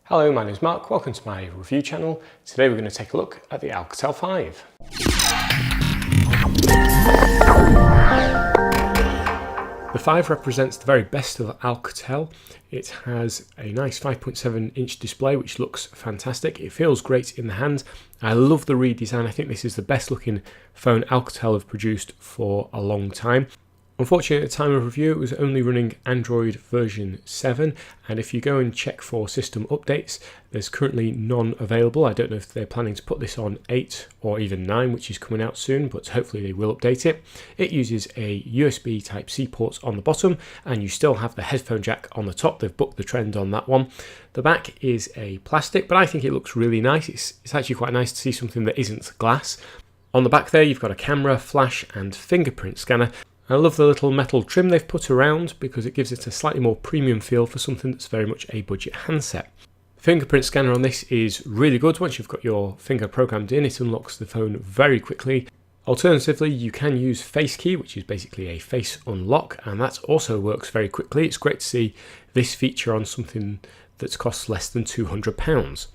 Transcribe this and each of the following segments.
Hello, my name is Mark, welcome to my review channel. Today we're going to take a look at the Alcatel 5. The 5 represents the very best of Alcatel. It has a nice 5.7-inch display which looks fantastic. It feels great in the hand. I love the redesign. I think this is the best looking phone Alcatel have produced for a long time. Unfortunately, at the time of review, it was only running Android version 7, and if you go and check for system updates, there's currently none available. I don't know if they're planning to put this on 8 or even 9, which is coming out soon, but hopefully they will update it. It uses a USB Type-C port on the bottom, and you still have the headphone jack on the top. They've bucked the trend on that one. The back is a plastic, but I think it looks really nice. It's actually quite nice to see something that isn't glass. On the back there, you've got a camera, flash, and fingerprint scanner. I love the little metal trim they've put around because it gives it a slightly more premium feel for something that's very much a budget handset. The fingerprint scanner on this is really good. Once you've got your finger programmed in, it unlocks the phone very quickly. Alternatively, you can use Face Key, which is basically a face unlock, and that also works very quickly. It's great to see this feature on something that's cost less than £200.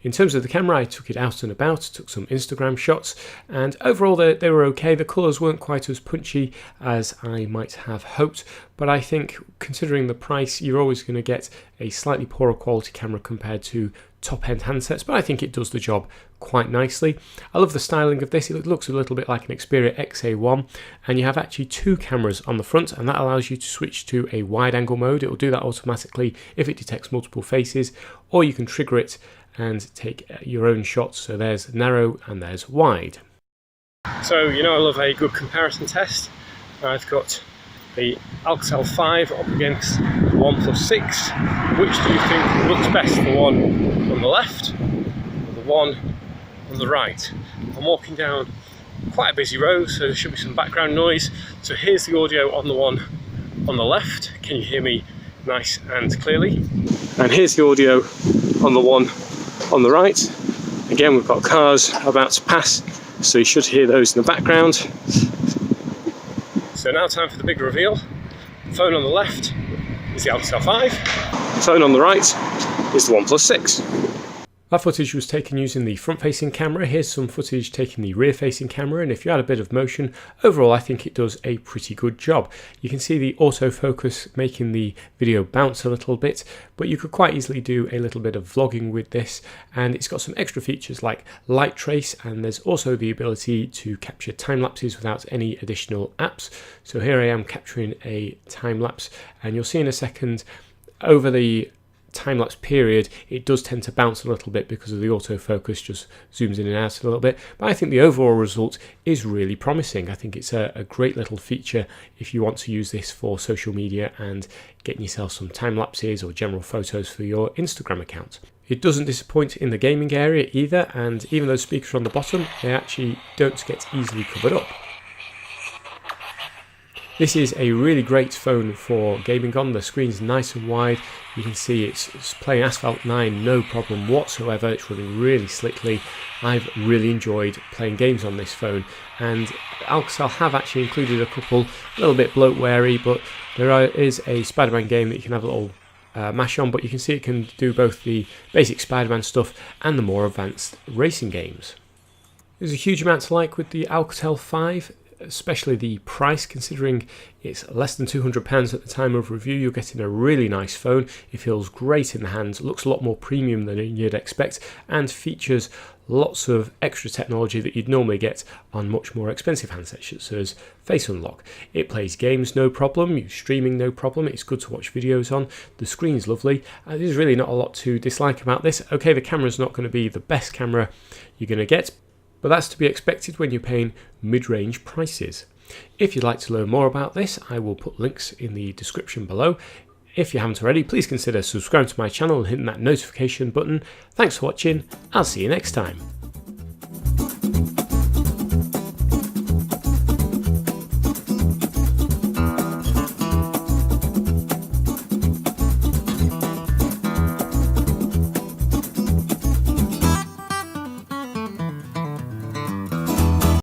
In terms of the camera, I took it out and about, took some Instagram shots, and overall they were okay. The colours weren't quite as punchy as I might have hoped, but I think considering the price, you're always going to get a slightly poorer quality camera compared to top-end handsets, but I think it does the job quite nicely. I love the styling of this. It looks a little bit like an Xperia XA1, and you have actually two cameras on the front, and that allows you to switch to a wide-angle mode. It will do that automatically if it detects multiple faces, or you can trigger it and take your own shots. So there's narrow and there's wide. So you know I love a good comparison test. I've got the Alcatel 5 up against the OnePlus 6. Which do you think looks best, the one on the left or the one on the right? I'm walking down quite a busy road, so there should be some background noise. So here's the audio on the one on the left. Can you hear me nice and clearly? And here's the audio on the one on the right. Again, we've got cars about to pass, so you should hear those in the background. So now time for the big reveal. The phone on the left is the Alcatel 5. The phone on the right is the OnePlus 6. That footage was taken using the front-facing camera. Here's some footage taking the rear-facing camera, and if you add a bit of motion, overall I think it does a pretty good job. You can see the autofocus making the video bounce a little bit, but you could quite easily do a little bit of vlogging with this, and it's got some extra features like light trace, and there's also the ability to capture time lapses without any additional apps. So here I am capturing a time lapse, and you'll see in a second over the time-lapse period it does tend to bounce a little bit because of the autofocus, just zooms in and out a little bit, but I think the overall result is really promising. I think it's a great little feature if you want to use this for social media and getting yourself some time lapses or general photos for your Instagram account. It doesn't disappoint in the gaming area either, and even though speakers are on the bottom, they actually don't get easily covered up. This is a really great phone for gaming on. The screen's nice and wide. You can see it's playing Asphalt 9 no problem whatsoever. It's running really slickly. I've really enjoyed playing games on this phone, and Alcatel have actually included a couple a little bit bloatware-y, but there is a Spider-Man game that you can have a little mash on, but you can see it can do both the basic Spider-Man stuff and the more advanced racing games. There's a huge amount to like with the Alcatel 5. Especially the price, considering it's less than £200 at the time of review. You're getting a really nice phone. It feels great in the hands, looks a lot more premium than you'd expect, and features lots of extra technology that you'd normally get on much more expensive handsets, such as Face Unlock. It plays games no problem, streaming no problem, it's good to watch videos on, the screen's lovely. There's really not a lot to dislike about this. Okay, the camera's not going to be the best camera you're going to get, but that's to be expected when you're paying mid-range prices. If you'd like to learn more about this, I will put links in the description below. If you haven't already, please consider subscribing to my channel and hitting that notification button. Thanks for watching, I'll see you next time.